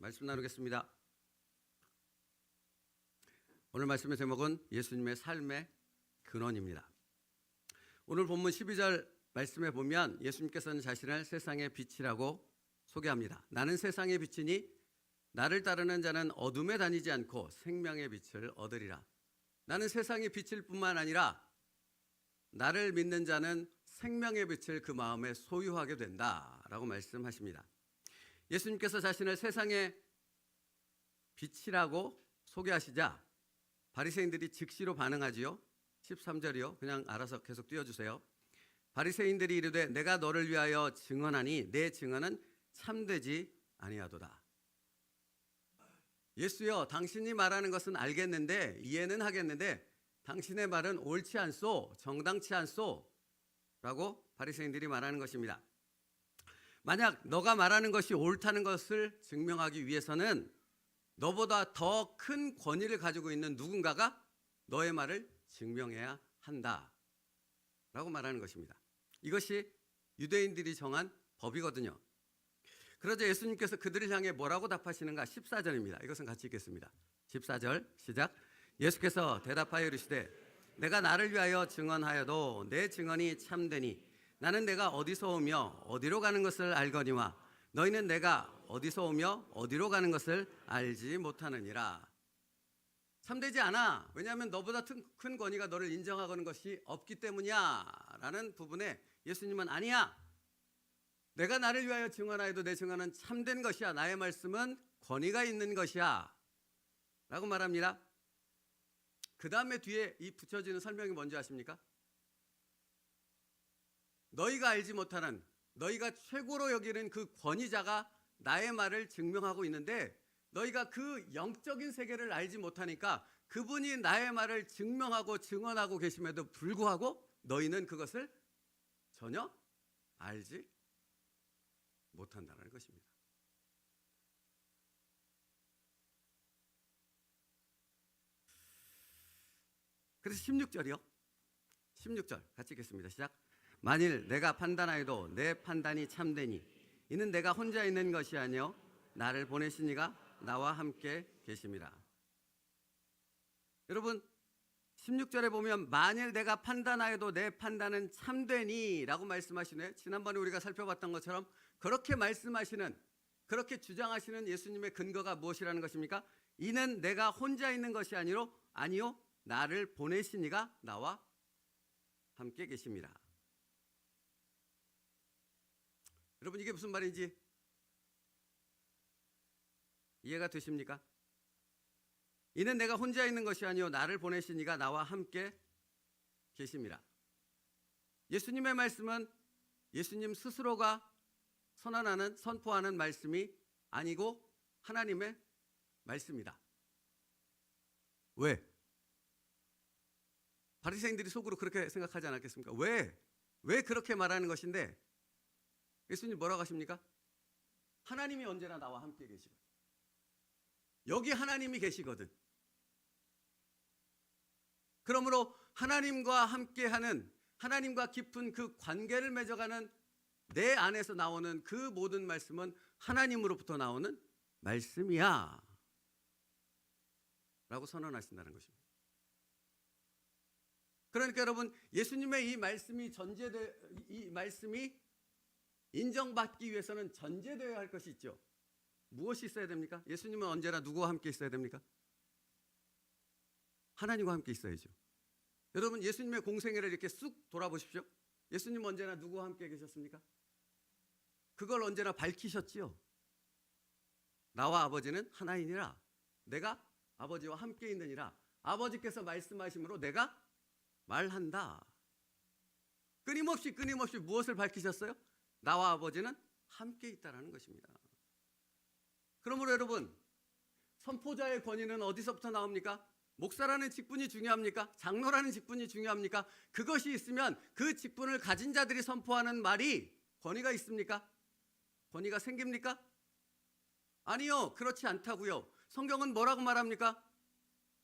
말씀 나누겠습니다. 오늘 말씀의 제목은 예수님의 삶의 근원입니다. 오늘 본문 12절 말씀에 보면 예수님께서는 자신을 세상의 빛이라고 소개합니다. 나는 세상의 빛이니 나를 따르는 자는 어둠에 다니지 않고 생명의 빛을 얻으리라. 나는 세상의 빛일 뿐만 아니라 나를 믿는 자는 생명의 빛을 그 마음에 소유하게 된다라고 말씀하십니다. 예수님께서 자신을 세상의 빛이라고 소개하시자 바리새인들이 즉시로 반응하지요. 13절이요. 그냥 알아서 계속 띄워주세요. 바리새인들이 이르되 내가 너를 위하여 증언하니 내 증언은 참되지 아니하도다. 예수여, 당신이 말하는 것은 알겠는데 이해는 하겠는데 당신의 말은 옳지 않소, 정당치 않소 라고 바리새인들이 말하는 것입니다. 만약 너가 말하는 것이 옳다는 것을 증명하기 위해서는 너보다 더 큰 권위를 가지고 있는 누군가가 너의 말을 증명해야 한다 라고 말하는 것입니다. 이것이 유대인들이 정한 법이거든요. 그러자 예수님께서 그들을 향해 뭐라고 답하시는가? 14절입니다. 이것은 같이 읽겠습니다. 14절 시작. 예수께서 대답하여 이르시되 내가 나를 위하여 증언하여도 내 증언이 참되니 나는 내가 어디서 오며 어디로 가는 것을 알거니와 너희는 내가 어디서 오며 어디로 가는 것을 알지 못하느니라. 참되지 않아. 왜냐하면 너보다 큰 권위가 너를 인정하는 것이 없기 때문이야 라는 부분에 예수님은 아니야. 내가 나를 위하여 증언하여도 내 증언은 참된 것이야. 나의 말씀은 권위가 있는 것이야 라고 말합니다. 그 다음에 뒤에 이 붙여지는 설명이 뭔지 아십니까? 너희가 알지 못하는, 너희가 최고로 여기는 그 권위자가 나의 말을 증명하고 있는데 너희가 그 영적인 세계를 알지 못하니까 그분이 나의 말을 증명하고 증언하고 계심에도 불구하고 너희는 그것을 전혀 알지 못한다는 것입니다. 그래서 16절이요. 16절 같이 읽겠습니다. 시작. 만일 내가 판단하여도 내 판단이 참되니 이는 내가 혼자 있는 것이 아니요 나를 보내신 이가 나와 함께 계심이라. 여러분 16절에 보면 만일 내가 판단하여도 내 판단은 참되니 라고 말씀하시네. 지난번에 우리가 살펴봤던 것처럼 그렇게 말씀하시는, 그렇게 주장하시는 예수님의 근거가 무엇이라는 것입니까? 이는 내가 혼자 있는 것이 아니요 나를 보내신 이가 나와 함께 계십니다. 여러분 이게 무슨 말인지 이해가 되십니까? 이는 내가 혼자 있는 것이 아니요 나를 보내신 이가 나와 함께 계십니다. 예수님의 말씀은 예수님 스스로가 선포하는 말씀이 아니고 하나님의 말씀이다. 왜? 바리새인들이 속으로 그렇게 생각하지 않았겠습니까? 왜 그렇게 말하는 것인데 예수님 뭐라고 하십니까? 하나님이 언제나 나와 함께 계시거든. 여기 하나님이 계시거든. 그러므로 하나님과 함께하는, 하나님과 깊은 그 관계를 맺어가는 내 안에서 나오는 그 모든 말씀은 하나님으로부터 나오는 말씀이야 라고 선언하신다는 것입니다. 그러니까 여러분 예수님의 이 말씀이 인정받기 위해서는 전제되어야 할 것이 있죠. 무엇이 있어야 됩니까? 예수님은 언제나 누구와 함께 있어야 됩니까? 하나님과 함께 있어야죠. 여러분 예수님의 공생애를 이렇게 쑥 돌아보십시오. 예수님은 언제나 누구와 함께 계셨습니까? 그걸 언제나 밝히셨지요. 나와 아버지는 하나이니라. 내가 아버지와 함께 있느니라. 아버지께서 말씀하심으로 내가 말한다. 끊임없이 무엇을 밝히셨어요? 나와 아버지는 함께 있다라는 것입니다. 그러므로 여러분 선포자의 권위는 어디서부터 나옵니까? 목사라는 직분이 중요합니까? 장로라는 직분이 중요합니까? 그것이 있으면 그 직분을 가진 자들이 선포하는 말이 권위가 있습니까? 권위가 생깁니까? 아니요, 그렇지 않다고요. 성경은 뭐라고 말합니까?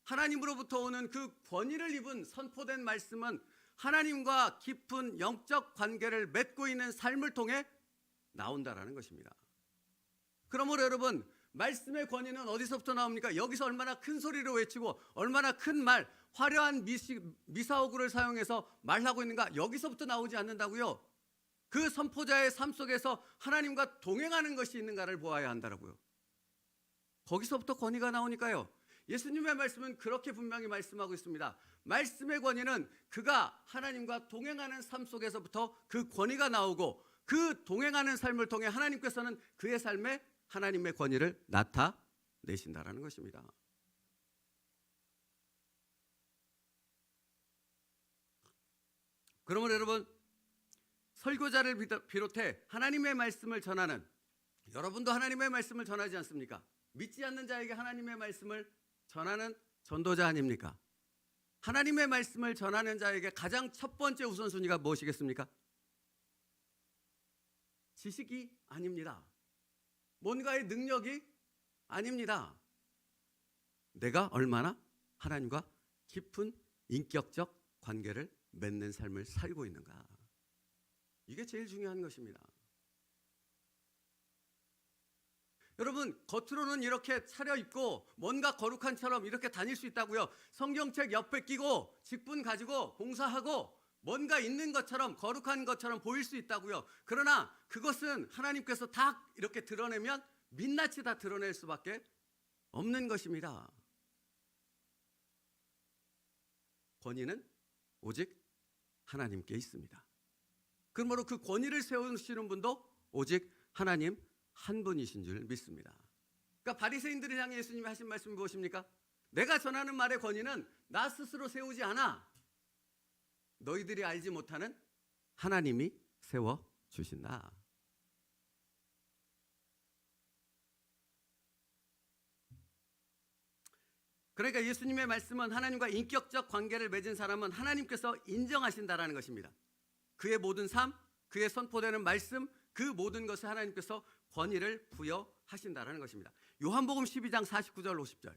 하나님으로부터 오는 그 권위를 입은 선포된 말씀은 하나님과 깊은 영적 관계를 맺고 있는 삶을 통해 나온다라는 것입니다. 그러므로 여러분 말씀의 권위는 어디서부터 나옵니까? 여기서 얼마나 큰 소리로 외치고 얼마나 큰 말, 화려한 미사오구를 사용해서 말하고 있는가? 여기서부터 나오지 않는다고요. 그 선포자의 삶 속에서 하나님과 동행하는 것이 있는가를 보아야 한다고요. 거기서부터 권위가 나오니까요. 예수님의 말씀은 그렇게 분명히 말씀하고 있습니다. 말씀의 권위는 그가 하나님과 동행하는 삶 속에서부터 그 권위가 나오고 그 동행하는 삶을 통해 하나님께서는 그의 삶에 하나님의 권위를 나타내신다라는 것입니다. 그러면 여러분, 설교자를 비롯해 하나님의 말씀을 전하는, 여러분도 하나님의 말씀을 전하지 않습니까? 믿지 않는 자에게 하나님의 말씀을 전하는 전도자 아닙니까? 하나님의 말씀을 전하는 자에게 가장 첫 번째 우선순위가 무엇이겠습니까? 지식이 아닙니다. 뭔가의 능력이 아닙니다. 내가 얼마나 하나님과 깊은 인격적 관계를 맺는 삶을 살고 있는가. 이게 제일 중요한 것입니다. 여러분, 겉으로는 이렇게 차려입고 뭔가 거룩한처럼 이렇게 다닐 수 있다고요. 성경책 옆에 끼고 직분 가지고 봉사하고 뭔가 있는 것처럼 거룩한 것처럼 보일 수 있다고요. 그러나 그것은 하나님께서 다 이렇게 드러내면 민낯이 다 드러낼 수밖에 없는 것입니다. 권위는 오직 하나님께 있습니다. 그러므로 그 권위를 세우시는 분도 오직 하나님 한 분이신 줄 믿습니다. 그러니까 바리새인들을 향해 예수님이 하신 말씀이 무엇입니까? 내가 전하는 말의 권위는 나 스스로 세우지 않아. 너희들이 알지 못하는 하나님이 세워주신다. 그러니까 예수님의 말씀은 하나님과 인격적 관계를 맺은 사람은 하나님께서 인정하신다라는 것입니다. 그의 모든 삶, 그의 선포되는 말씀, 그 모든 것을 하나님께서 권위를 부여하신다라는 것입니다. 요한복음 12장 49절 50절.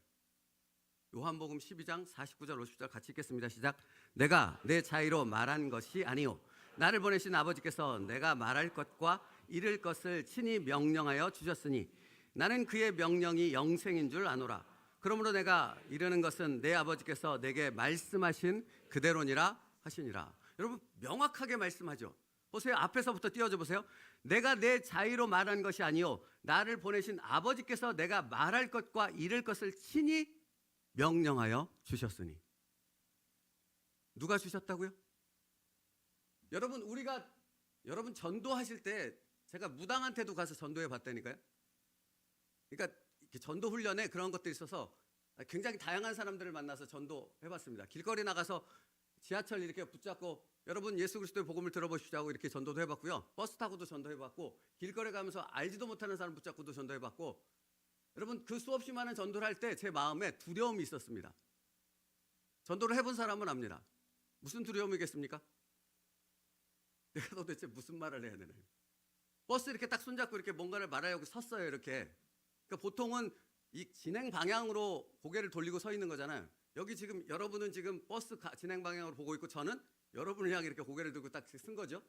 요한복음 12장 49절 50절 같이 읽겠습니다. 시작. 내가 내 자의로 말한 것이 아니요 나를 보내신 아버지께서 내가 말할 것과 이를 것을 친히 명령하여 주셨으니 나는 그의 명령이 영생인 줄 아노라. 그러므로 내가 이르는 것은 내 아버지께서 내게 말씀하신 그대로니라 하시니라. 여러분, 명확하게 말씀하죠. 보세요. 앞에서부터 띄워줘 보세요. 내가 내 자의로 말한 것이 아니요 나를 보내신 아버지께서 내가 말할 것과 이를 것을 친히 명령하여 주셨으니. 누가 주셨다고요? 여러분 전도하실 때 제가 무당한테도 가서 전도해 봤다니까요. 그러니까 전도 훈련에 그런 것들이 있어서 굉장히 다양한 사람들을 만나서 전도해 봤습니다. 길거리 나가서 지하철 이렇게 붙잡고 여러분 예수 그리스도의 복음을 들어보시죠 하고 이렇게 전도도 해봤고요. 버스 타고도 전도해봤고 길거리 가면서 알지도 못하는 사람 붙잡고도 전도해봤고 여러분 그 수없이 많은 전도를 할 때 제 마음에 두려움이 있었습니다. 전도를 해본 사람은 압니다. 무슨 두려움이겠습니까? 내가 도대체 무슨 말을 해야 되나. 버스 이렇게 딱 손잡고 이렇게 뭔가를 말하려고 섰어요. 이렇게. 그러니까 보통은 이 진행 방향으로 고개를 돌리고 서 있는 거잖아요. 여기 지금 여러분은 지금 버스 진행 방향으로 보고 있고 저는 여러분을 향해 이렇게 고개를 들고 딱 쓴 거죠.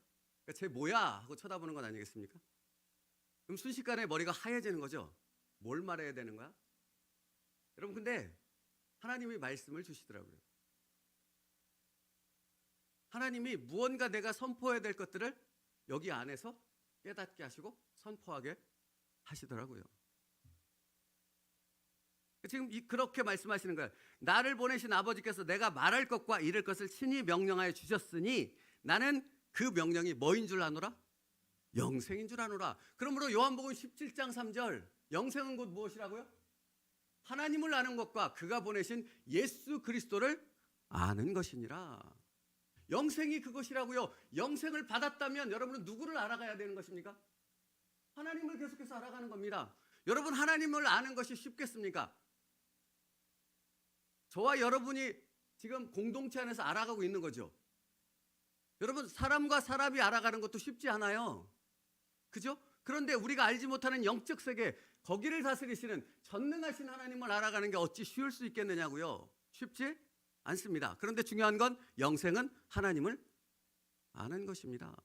그러니까 쟤 뭐야 하고 쳐다보는 건 아니겠습니까? 그럼 순식간에 머리가 하얘지는 거죠. 뭘 말해야 되는 거야? 여러분 근데 하나님이 말씀을 주시더라고요. 하나님이 무언가 내가 선포해야 될 것들을 여기 안에서 깨닫게 하시고 선포하게 하시더라고요. 지금 그렇게 말씀하시는 거예요. 나를 보내신 아버지께서 내가 말할 것과 이를 것을 친히 명령하여 주셨으니 나는 그 명령이 뭐인 줄 아노라? 영생인 줄 아노라. 그러므로 요한복음 17장 3절 영생은 곧 무엇이라고요? 하나님을 아는 것과 그가 보내신 예수 그리스도를 아는 것이니라. 영생이 그것이라고요. 영생을 받았다면 여러분은 누구를 알아가야 되는 것입니까? 하나님을 계속해서 알아가는 겁니다. 여러분 하나님을 아는 것이 쉽겠습니까? 저와 여러분이 지금 공동체 안에서 알아가고 있는 거죠. 여러분 사람과 사람이 알아가는 것도 쉽지 않아요. 그죠? 그런데 우리가 알지 못하는 영적 세계 거기를 다스리시는 전능하신 하나님을 알아가는 게 어찌 쉬울 수 있겠느냐고요. 쉽지 않습니다. 그런데 중요한 건 영생은 하나님을 아는 것입니다.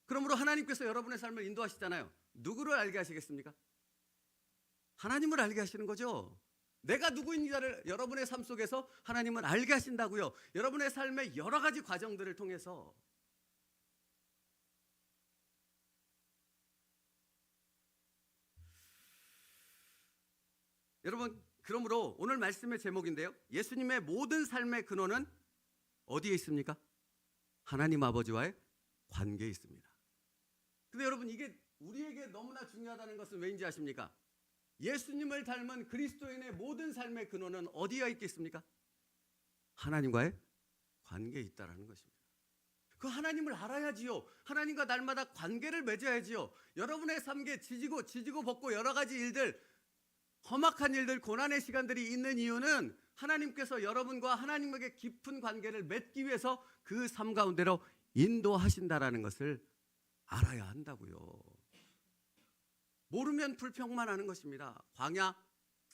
그러므로 하나님께서 여러분의 삶을 인도하시잖아요. 누구를 알게 하시겠습니까? 하나님을 알게 하시는 거죠. 내가 누구인지를 여러분의 삶 속에서 하나님은 알게 하신다고요. 여러분의 삶의 여러 가지 과정들을 통해서. 여러분, 그러므로 오늘 말씀의 제목인데요, 예수님의 모든 삶의 근원은 어디에 있습니까? 하나님 아버지와의 관계에 있습니다. 근데 여러분, 이게 우리에게 너무나 중요하다는 것은 왜인지 아십니까? 예수님을 닮은 그리스도인의 모든 삶의 근원은 어디에 있겠습니까? 하나님과의 관계에 있다라는 것입니다. 그 하나님을 알아야지요. 하나님과 날마다 관계를 맺어야지요. 여러분의 삶에 지지고 볶고 여러 가지 일들, 험악한 일들, 고난의 시간들이 있는 이유는 하나님께서 여러분과 하나님에게 깊은 관계를 맺기 위해서 그 삶 가운데로 인도하신다라는 것을 알아야 한다고요. 모르면 불평만 하는 것입니다. 광야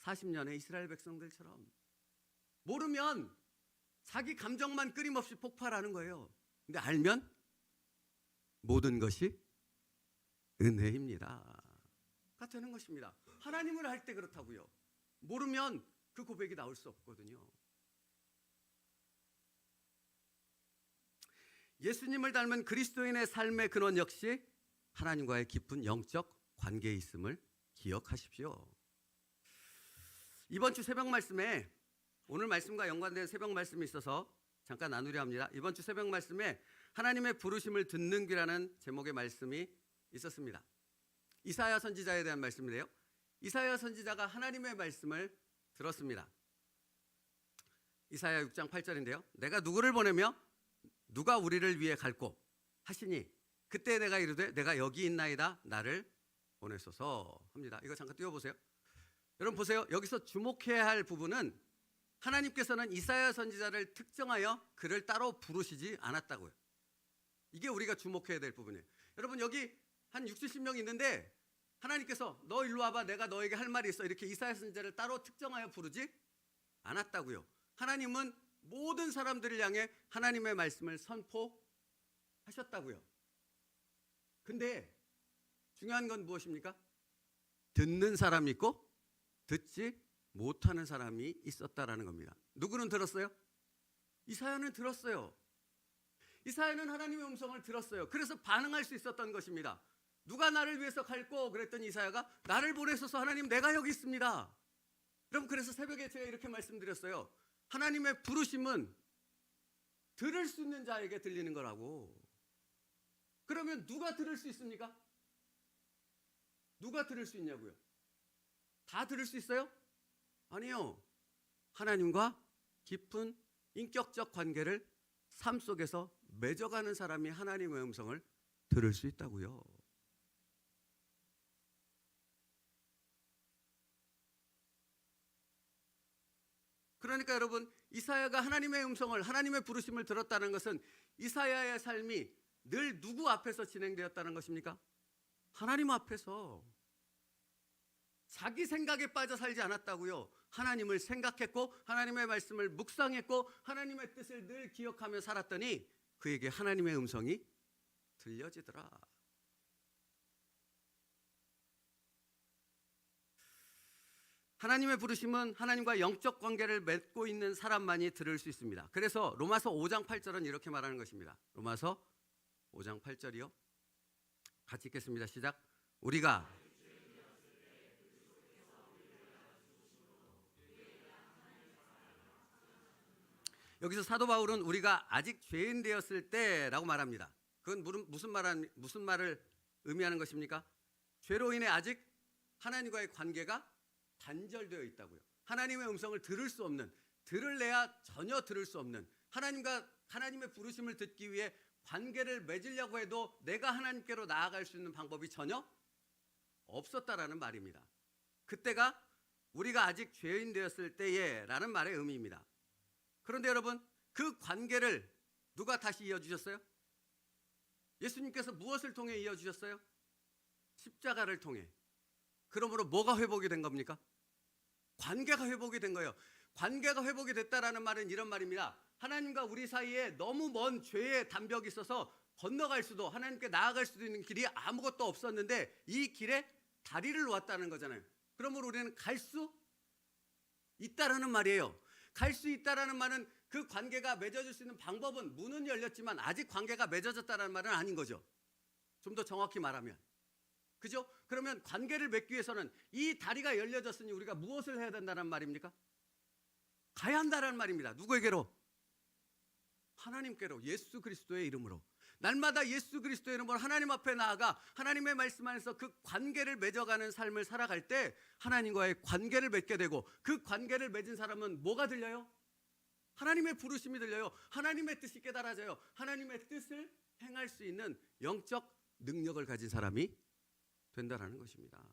40년의 이스라엘 백성들처럼. 모르면 자기 감정만 끊임없이 폭발하는 거예요. 근데 알면 모든 것이 은혜입니다. 가 되는 것입니다. 하나님을 알 때 그렇다고요. 모르면 그 고백이 나올 수 없거든요. 예수님을 닮은 그리스도인의 삶의 근원 역시 하나님과의 깊은 영적 관계에 있음을 기억하십시오. 이번 주 새벽 말씀에 오늘 말씀과 연관된 새벽 말씀이 있어서 잠깐 나누려 합니다. 이번 주 새벽 말씀에 하나님의 부르심을 듣는 귀라는 제목의 말씀이 있었습니다. 이사야 선지자에 대한 말씀인데요, 이사야 선지자가 하나님의 말씀을 들었습니다. 이사야 6장 8절인데요. 내가 누구를 보내며 누가 우리를 위해 갈고 하시니 그때 내가 이르되 내가 여기 있나이다 나를 보내소서 합니다. 이거 잠깐 띄워보세요. 여러분 보세요. 여기서 주목해야 할 부분은 하나님께서는 이사야 선지자를 특정하여 그를 따로 부르시지 않았다고요. 이게 우리가 주목해야 될 부분이에요. 여러분 여기 한 60, 70명 있는데 하나님께서 너 일로 와봐 내가 너에게 할 말이 있어 이렇게 이사야 선지자를 따로 특정하여 부르지 않았다고요. 하나님은 모든 사람들을 향해 하나님의 말씀을 선포하셨다고요. 근데 중요한 건 무엇입니까? 듣는 사람이 있고 듣지 못하는 사람이 있었다라는 겁니다. 누구는 들었어요? 이사야는 들었어요. 이사야는 하나님의 음성을 들었어요. 그래서 반응할 수 있었던 것입니다. 누가 나를 위해서 갈고 그랬더니 이사야가 나를 보내소서 하나님 내가 여기 있습니다. 여러분 그래서 새벽에 제가 이렇게 말씀드렸어요. 하나님의 부르심은 들을 수 있는 자에게 들리는 거라고. 그러면 누가 들을 수 있습니까? 누가 들을 수 있냐고요? 다 들을 수 있어요? 아니요. 하나님과 깊은 인격적 관계를 삶 속에서 맺어가는 사람이 하나님의 음성을 들을 수 있다고요. 그러니까 여러분 이사야가 하나님의 음성을 하나님의 부르심을 들었다는 것은 이사야의 삶이 늘 누구 앞에서 진행되었다는 것입니까? 하나님 앞에서. 자기 생각에 빠져 살지 않았다고요. 하나님을 생각했고 하나님의 말씀을 묵상했고 하나님의 뜻을 늘 기억하며 살았더니 그에게 하나님의 음성이 들려지더라. 하나님의 부르심은 하나님과 영적 관계를 맺고 있는 사람만이 들을 수 있습니다. 그래서 로마서 5장 8절은 이렇게 말하는 것입니다. 로마서 5장 8절이요. 같이 읽겠습니다. 시작. 우리가 여기서 사도 바울은 우리가 아직 죄인 되었을 때라고 말합니다. 그건 무슨 말을 의미하는 것입니까? 죄로 인해 아직 하나님과의 관계가 단절되어 있다고요. 하나님의 음성을 들을 수 없는, 들을래야 전혀 들을 수 없는, 하나님과 하나님의 부르심을 듣기 위해 관계를 맺으려고 해도 내가 하나님께로 나아갈 수 있는 방법이 전혀 없었다라는 말입니다. 그때가 우리가 아직 죄인 되었을 때에라는 말의 의미입니다. 그런데 여러분 그 관계를 누가 다시 이어주셨어요? 예수님께서 무엇을 통해 이어주셨어요? 십자가를 통해. 그러므로 뭐가 회복이 된 겁니까? 관계가 회복이 된 거예요. 관계가 회복이 됐다라는 말은 이런 말입니다. 하나님과 우리 사이에 너무 먼 죄의 담벽이 있어서 건너갈 수도 하나님께 나아갈 수도 있는 길이 아무것도 없었는데 이 길에 다리를 놓았다는 거잖아요. 그러므로 우리는 갈 수 있다라는 말이에요. 갈 수 있다라는 말은 그 관계가 맺어질 수 있는 방법은 문은 열렸지만 아직 관계가 맺어졌다는 말은 아닌 거죠. 좀 더 정확히 말하면. 그죠? 그러면 관계를 맺기 위해서는 이 다리가 열려졌으니 우리가 무엇을 해야 된다는 말입니까? 가야 한다는 말입니다. 누구에게로? 하나님께로, 예수 그리스도의 이름으로. 날마다 예수 그리스도의 이름으로 하나님 앞에 나아가 하나님의 말씀 안에서 그 관계를 맺어가는 삶을 살아갈 때 하나님과의 관계를 맺게 되고, 그 관계를 맺은 사람은 뭐가 들려요? 하나님의 부르심이 들려요. 하나님의 뜻이 깨달아져요. 하나님의 뜻을 행할 수 있는 영적 능력을 가진 사람이 된다라는 것입니다.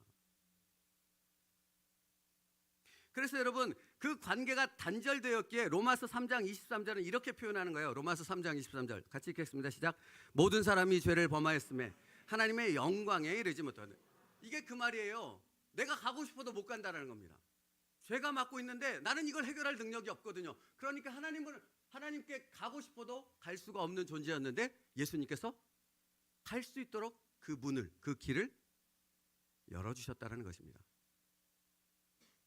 그래서 여러분, 그 관계가 단절되었기에 로마서 3장 23절은 이렇게 표현하는 거예요. 로마서 3장 23절 같이 읽겠습니다. 시작. 모든 사람이 죄를 범하였음에 하나님의 영광에 이르지 못하는. 이게 그 말이에요. 내가 가고 싶어도 못 간다는 겁니다. 죄가 맡고 있는데 나는 이걸 해결할 능력이 없거든요. 그러니까 하나님께 가고 싶어도 갈 수가 없는 존재였는데 예수님께서 갈 수 있도록 그 문을, 그 길을 열어주셨다는 것입니다.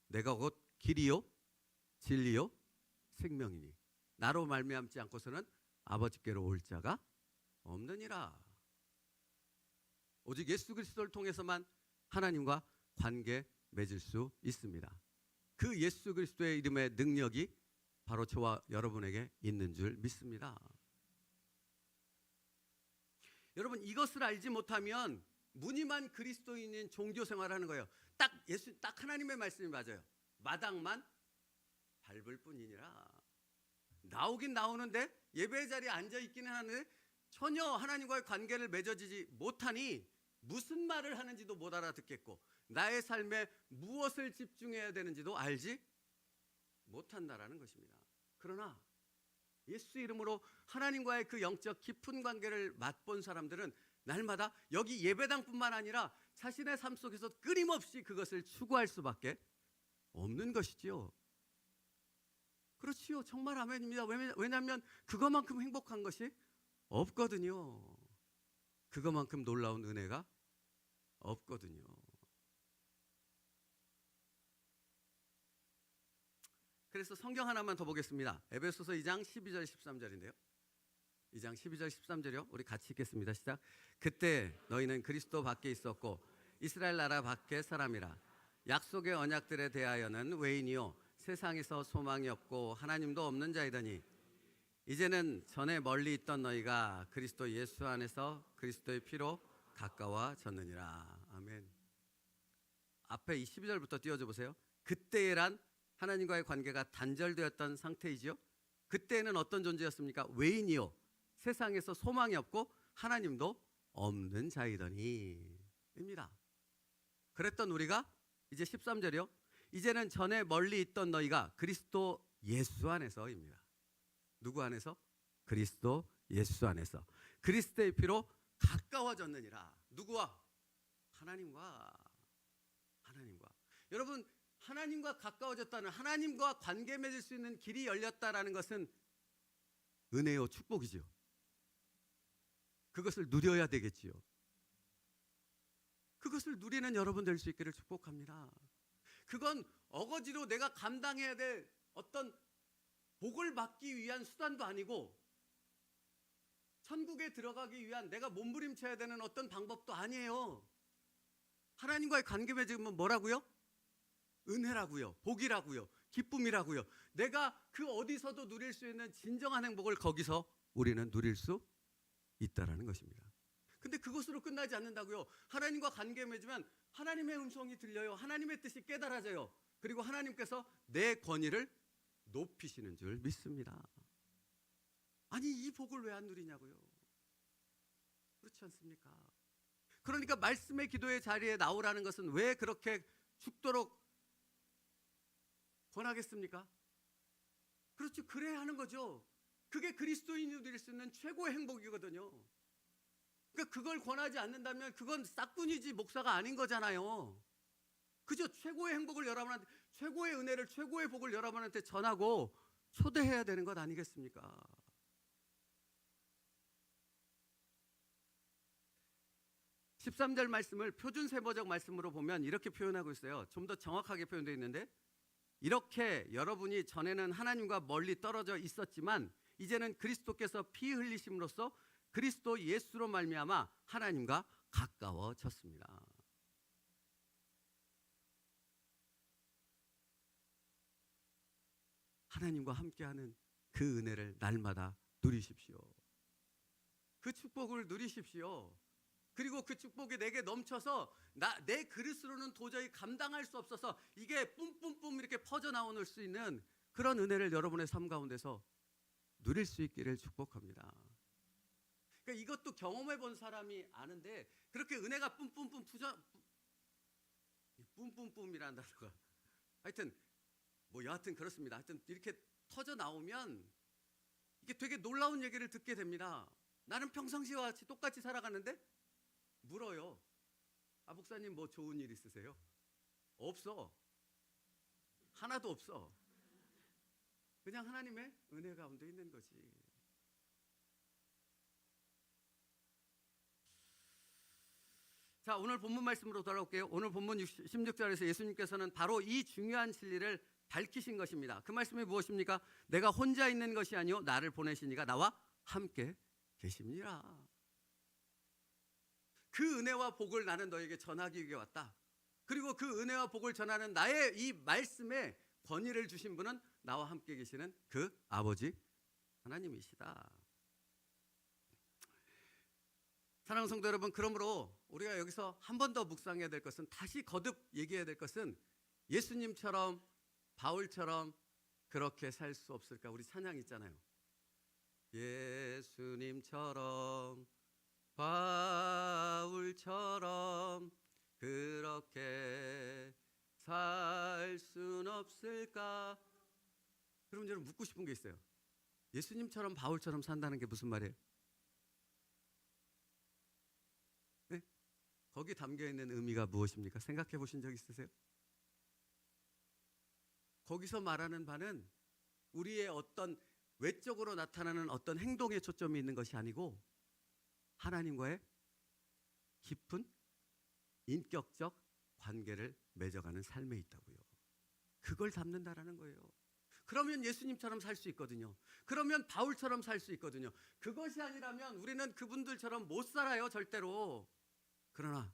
내가 곧 길이요 진리요 생명이니 나로 말미암지 않고서는 아버지께로 올 자가 없느니라. 오직 예수 그리스도를 통해서만 하나님과 관계 맺을 수 있습니다. 그 예수 그리스도의 이름의 능력이 바로 저와 여러분에게 있는 줄 믿습니다. 여러분, 이것을 알지 못하면 무늬만 그리스도인인 종교 생활하는 거예요. 딱 하나님의 말씀이 맞아요. 마당만 밟을 뿐이니라. 나오긴 나오는데 예배 자리에 앉아 있기는 하는데 전혀 하나님과의 관계를 맺어지지 못하니 무슨 말을 하는지도 못 알아듣겠고 나의 삶에 무엇을 집중해야 되는지도 알지 못한다라는 것입니다. 그러나 예수 이름으로 하나님과의 그 영적 깊은 관계를 맛본 사람들은 날마다 여기 예배당뿐만 아니라 자신의 삶 속에서 끊임없이 그것을 추구할 수밖에 없는 것이지요. 그렇지요. 정말 아멘입니다. 왜냐하면 그것만큼 행복한 것이 없거든요. 그것만큼 놀라운 은혜가 없거든요. 그래서 성경 하나만 더 보겠습니다. 에베소서 2장 12절 13절인데요. 2장 12절 13절이요. 우리 같이 읽겠습니다. 시작. 그때 너희는 그리스도 밖에 있었고 이스라엘 나라 밖의 사람이라. 약속의 언약들에 대하여는 외인이요 세상에서 소망이 없고 하나님도 없는 자이더니 이제는 전에 멀리 있던 너희가 그리스도 예수 안에서 그리스도의 피로 가까워졌느니라. 아멘. 앞에 이 12절부터 띄워줘 보세요. 그때란 하나님과의 관계가 단절되었던 상태이지요. 그때는 어떤 존재였습니까? 외인이요 세상에서 소망이 없고 하나님도 없는 자이더니 입니다. 그랬던 우리가 이제 13절이요. 이제는 전에 멀리 있던 너희가 그리스도 예수 안에서입니다. 누구 안에서? 그리스도 예수 안에서 그리스도의 피로 가까워졌느니라. 누구와? 하나님과. 여러분, 하나님과 가까워졌다는, 하나님과 관계 맺을 수 있는 길이 열렸다라는 것은 은혜요 축복이지요. 그것을 누려야 되겠지요. 그것을 누리는 여러분 될 수 있기를 축복합니다. 그건 어거지로 내가 감당해야 될 어떤 복을 받기 위한 수단도 아니고 천국에 들어가기 위한 내가 몸부림쳐야 되는 어떤 방법도 아니에요. 하나님과의 관계 맺으면 뭐라고요? 은혜라고요. 복이라고요. 기쁨이라고요. 내가 그 어디서도 누릴 수 있는 진정한 행복을 거기서 우리는 누릴 수 있다라는 것입니다. 근데 그것으로 끝나지 않는다고요. 하나님과 관계 맺으면 하나님의 음성이 들려요. 하나님의 뜻이 깨달아져요. 그리고 하나님께서 내 권위를 높이시는 줄 믿습니다. 아니, 이 복을 왜 안 누리냐고요. 그렇지 않습니까? 그러니까 말씀의 기도의 자리에 나오라는 것은 왜 그렇게 죽도록 권하겠습니까? 그렇죠. 그래야 하는 거죠. 그게 그리스도인이 누릴 수 있는 최고의 행복이거든요. 그러니까 그걸 권하지 않는다면 그건 싹뿐이지 목사가 아닌 거잖아요. 그죠? 최고의 행복을 여러분한테, 최고의 은혜를, 최고의 복을 여러분한테 전하고 초대해야 되는 것 아니겠습니까? 13절 말씀을 표준 세번역 말씀으로 보면 이렇게 표현하고 있어요. 좀 더 정확하게 표현되어 있는데, 이렇게 여러분이 전에는 하나님과 멀리 떨어져 있었지만 이제는 그리스도께서 피 흘리심으로써 그리스도 예수로 말미암아 하나님과 가까워졌습니다. 하나님과 함께하는 그 은혜를 날마다 누리십시오. 그 축복을 누리십시오. 그리고 그 축복이 내게 넘쳐서 내 그릇으로는 도저히 감당할 수 없어서 이게 뿜뿜뿜 이렇게 퍼져나올 수 있는 그런 은혜를 여러분의 삶 가운데서 누릴 수 있기를 축복합니다. 그러니까 이것도 경험해 본 사람이 아는데, 그렇게 은혜가 뿜뿜뿜 뿜뿜뿜이라는 단어가 하여튼 뭐 여하튼 그렇습니다. 하여튼 이렇게 터져 나오면 이게 되게 놀라운 얘기를 듣게 됩니다. 나는 평상시와 같이 똑같이 살아가는데 물어요. 아, 목사님 뭐 좋은 일 있으세요? 없어. 하나도 없어. 그냥 하나님의 은혜 가운데 있는 거지. 자, 오늘 본문 말씀으로 돌아올게요. 오늘 본문 16절에서 예수님께서는 바로 이 중요한 진리를 밝히신 것입니다. 그 말씀이 무엇입니까? 내가 혼자 있는 것이 아니요 나를 보내신 이가 나와 함께 계십니다. 그 은혜와 복을 나는 너에게 전하기 위해 왔다. 그리고 그 은혜와 복을 전하는 나의 이 말씀에 권위를 주신 분은 나와 함께 계시는 그 아버지 하나님이시다. 사랑하는 성도 여러분, 그러므로 우리가 여기서 한 번 더 묵상해야 될 것은, 다시 거듭 얘기해야 될 것은, 예수님처럼 바울처럼 그렇게 살 수 없을까? 우리 찬양 있잖아요. 예수님처럼 바울처럼 그렇게 살 순 없을까? 그럼 여러분 묻고 싶은 게 있어요. 예수님처럼 바울처럼 산다는 게 무슨 말이에요? 네? 거기 담겨 있는 의미가 무엇입니까? 생각해 보신 적 있으세요? 거기서 말하는 바는 우리의 어떤 외적으로 나타나는 어떤 행동에 초점이 있는 것이 아니고 하나님과의 깊은 인격적 관계를 맺어가는 삶에 있다고요. 그걸 담는다라는 거예요. 그러면 예수님처럼 살 수 있거든요. 그러면 바울처럼 살 수 있거든요. 그것이 아니라면 우리는 그분들처럼 못 살아요, 절대로. 그러나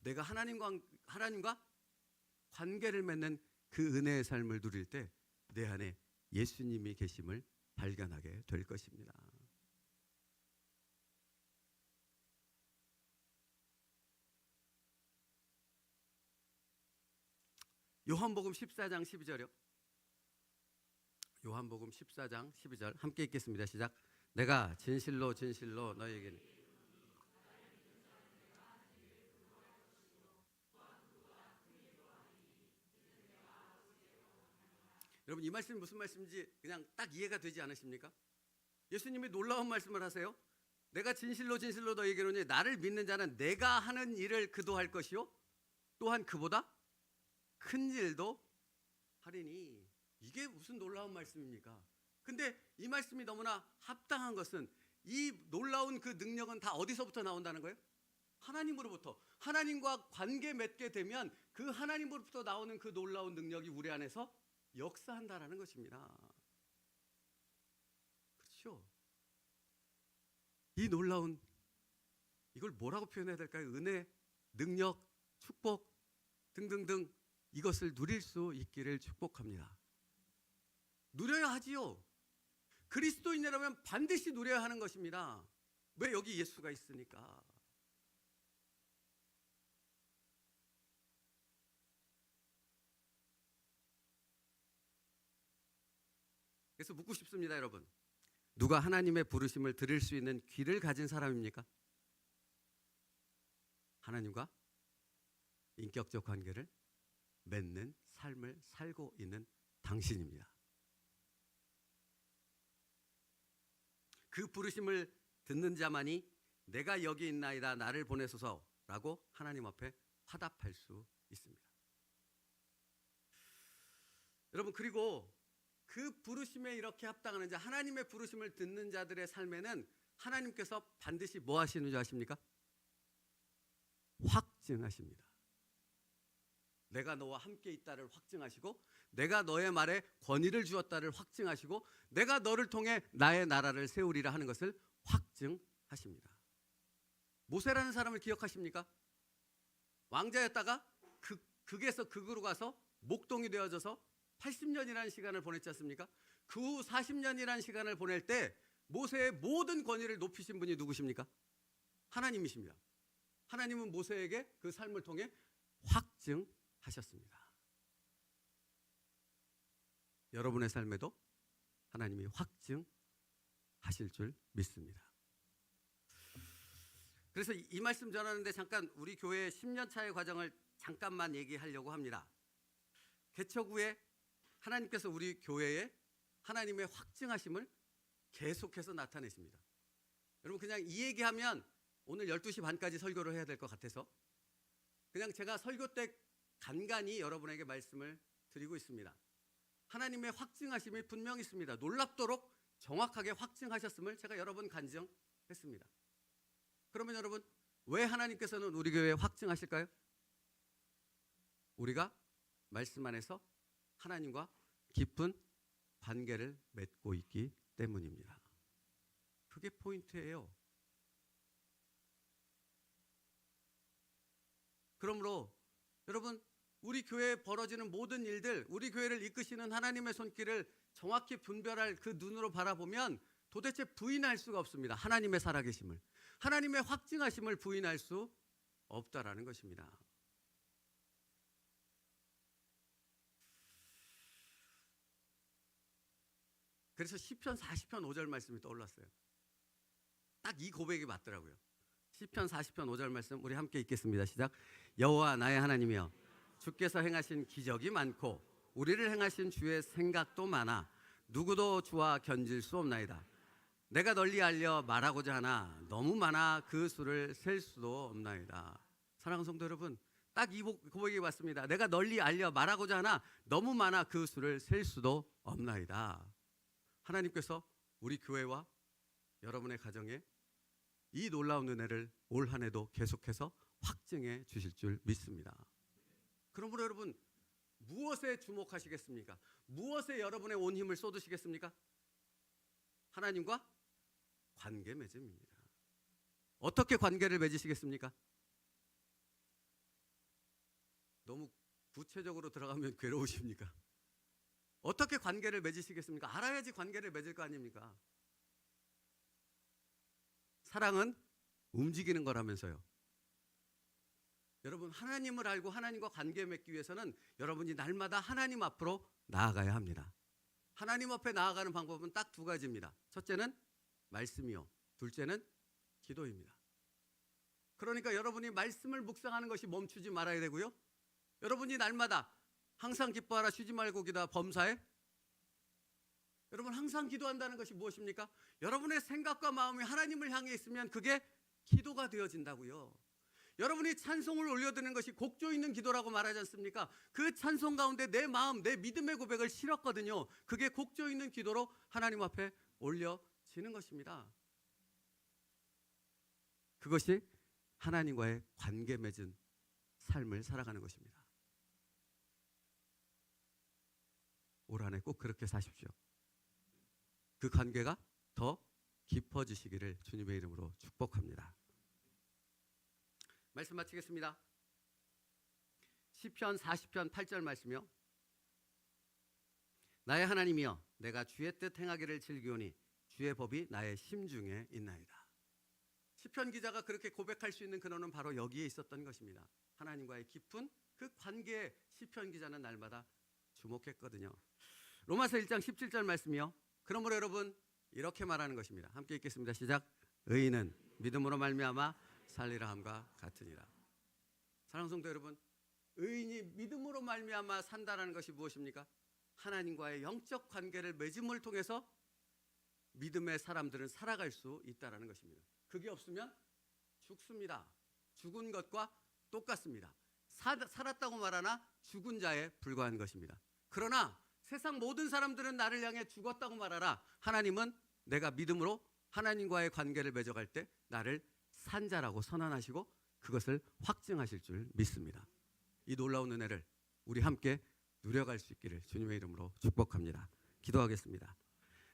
내가 하나님과 관계를 맺는 그 은혜의 삶을 누릴 때 내 안에 예수님이 계심을 발견하게 될 것입니다. 요한복음 14장 12절이요. 요한복음 14장 12절 함께 읽겠습니다. 시작. 내가 진실로 진실로 너희에게 여러분, 이 말씀이 무슨 말씀인지 그냥 딱 이해가 되지 않으십니까? 예수님이 놀라운 말씀을 하세요. 내가 진실로 진실로 너희에게 이르노니 나를 믿는 자는 내가 하는 일을 그도 할 것이요 또한 그보다 큰 일도 하리니. 이게 무슨 놀라운 말씀입니까? 근데 이 말씀이 너무나 합당한 것은, 이 놀라운 그 능력은 다 어디서부터 나온다는 거예요? 하나님으로부터. 하나님과 관계 맺게 되면 그 하나님으로부터 나오는 그 놀라운 능력이 우리 안에서 역사한다라는 것입니다. 그렇죠? 이 놀라운, 이걸 뭐라고 표현해야 될까요? 은혜, 능력, 축복 등등등, 이것을 누릴 수 있기를 축복합니다. 누려야 하지요. 그리스도인이라면 반드시 누려야 하는 것입니다. 왜? 여기 예수가 있으니까. 그래서 묻고 싶습니다, 여러분. 누가 하나님의 부르심을 들을 수 있는 귀를 가진 사람입니까? 하나님과 인격적 관계를 맺는 삶을 살고 있는 당신입니다. 그 부르심을 듣는 자만이 내가 여기 있나이다 나를 보내소서라고 하나님 앞에 화답할 수 있습니다. 여러분, 그리고 그 부르심에 이렇게 합당하는 자, 하나님의 부르심을 듣는 자들의 삶에는 하나님께서 반드시 뭐 하시는 줄 아십니까? 확증하십니다. 내가 너와 함께 있다를 확증하시고, 내가 너의 말에 권위를 주었다를 확증하시고, 내가 너를 통해 나의 나라를 세우리라 하는 것을 확증하십니다. 모세라는 사람을 기억하십니까? 왕자였다가 극에서 극으로 가서 목동이 되어져서 80년이라는 시간을 보냈지 않습니까? 그 후 40년이라는 시간을 보낼 때 모세의 모든 권위를 높이신 분이 누구십니까? 하나님이십니다. 하나님은 모세에게 그 삶을 통해 확증하셨습니다. 여러분의 삶에도 하나님이 확증하실 줄 믿습니다. 그래서 이 말씀 전하는데 잠깐 우리 교회의 10년 차의 과정을 잠깐만 얘기하려고 합니다. 개척 후에 하나님께서 우리 교회에 하나님의 확증하심을 계속해서 나타내십니다. 여러분, 그냥 이 얘기하면 오늘 12시 반까지 설교를 해야 될 것 같아서 그냥 제가 설교 때 간간히 여러분에게 말씀을 드리고 있습니다. 하나님의 확증하심이 분명히 있습니다. 놀랍도록 정확하게 확증하셨음을 제가 여러 번 간증했습니다. 그러면 여러분, 왜 하나님께서는 우리 교회에 확증하실까요? 우리가 말씀 안에서 하나님과 깊은 관계를 맺고 있기 때문입니다. 그게 포인트예요. 그러므로 여러분, 우리 교회에 벌어지는 모든 일들, 우리 교회를 이끄시는 하나님의 손길을 정확히 분별할 그 눈으로 바라보면 도대체 부인할 수가 없습니다. 하나님의 살아계심을, 하나님의 확증하심을 부인할 수 없다라는 것입니다. 그래서 시편 40편 5절 말씀이 떠올랐어요. 딱 이 고백이 맞더라고요. 시편 40편 5절 말씀 우리 함께 읽겠습니다. 시작. 여호와 나의 하나님이여, 주께서 행하신 기적이 많고 우리를 행하신 주의 생각도 많아 누구도 주와 견질 수 없나이다. 내가 널리 알려 말하고자 하나 너무 많아 그 수를 셀 수도 없나이다. 사랑하는 성도 여러분, 딱 이 고백이 맞습니다. 내가 널리 알려 말하고자 하나 너무 많아 그 수를 셀 수도 없나이다. 하나님께서 우리 교회와 여러분의 가정에 이 놀라운 은혜를 올 한 해도 계속해서 확증해 주실 줄 믿습니다. 그러므로 여러분, 무엇에 주목하시겠습니까? 무엇에 여러분의 온 힘을 쏟으시겠습니까? 하나님과 관계 맺음입니다. 어떻게 관계를 맺으시겠습니까? 너무 구체적으로 들어가면 괴로우십니까? 어떻게 관계를 맺으시겠습니까? 알아야지 관계를 맺을 거 아닙니까? 사랑은 움직이는 거라면서요. 여러분, 하나님을 알고 하나님과 관계 맺기 위해서는 여러분이 날마다 하나님 앞으로 나아가야 합니다. 하나님 앞에 나아가는 방법은 딱 두 가지입니다. 첫째는 말씀이요, 둘째는 기도입니다. 그러니까 여러분이 말씀을 묵상하는 것이 멈추지 말아야 되고요, 여러분이 날마다 항상 기뻐하라, 쉬지 말고 기도하라, 범사에. 여러분, 항상 기도한다는 것이 무엇입니까? 여러분의 생각과 마음이 하나님을 향해 있으면 그게 기도가 되어진다고요. 여러분이 찬송을 올려드리는 것이 곡조 있는 기도라고 말하지 않습니까? 그 찬송 가운데 내 마음, 내 믿음의 고백을 실었거든요. 그게 곡조 있는 기도로 하나님 앞에 올려지는 것입니다. 그것이 하나님과의 관계 맺은 삶을 살아가는 것입니다. 올 한 해 꼭 그렇게 사십시오. 그 관계가 더 깊어지시기를 주님의 이름으로 축복합니다. 말씀 마치겠습니다. 시편 40편 8절 말씀이요. 나의 하나님이여, 내가 주의 뜻 행하기를 즐기오니 주의 법이 나의 심중에 있나이다. 시편 기자가 그렇게 고백할 수 있는 근원은 바로 여기에 있었던 것입니다. 하나님과의 깊은 그 관계에 시편 기자는 날마다 주목했거든요. 로마서 1장 17절 말씀이요. 그러므로 여러분, 이렇게 말하는 것입니다. 함께 읽겠습니다. 시작. 의인은 믿음으로 말미암아 살리라 함과 같으니라. 사랑하는 성도 여러분, 의인이 믿음으로 말미암아 산다라는 것이 무엇입니까? 하나님과의 영적 관계를 맺음을 통해서 믿음의 사람들은 살아갈 수 있다라는 것입니다. 그게 없으면 죽습니다. 죽은 것과 똑같습니다. 살았다고 말하나 죽은 자에 불과한 것입니다. 그러나 세상 모든 사람들은 나를 향해 죽었다고 말하라. 하나님은 내가 믿음으로 하나님과의 관계를 맺어갈 때 나를 산 자라고 선언하시고 그것을 확증하실 줄 믿습니다. 이 놀라운 은혜를 우리 함께 누려갈 수 있기를 주님의 이름으로 축복합니다. 기도하겠습니다.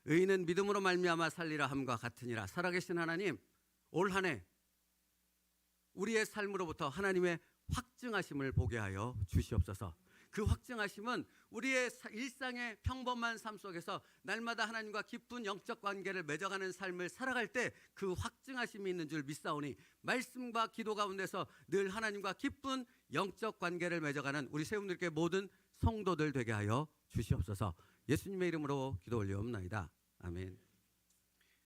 의인은 믿음으로 말미암아 살리라 함과 같으니라. 살아계신 하나님, 올 한 해 우리의 삶으로부터 하나님의 확증하심을 보게 하여 주시옵소서. 그 확증하심은 우리의 일상의 평범한 삶 속에서 날마다 하나님과 깊은 영적 관계를 맺어가는 삶을 살아갈 때 그 확증하심이 있는 줄 믿사오니 말씀과 기도 가운데서 늘 하나님과 깊은 영적 관계를 맺어가는 우리 세움들께 모든 성도들 되게 하여 주시옵소서. 예수님의 이름으로 기도 올리옵나이다. 아멘.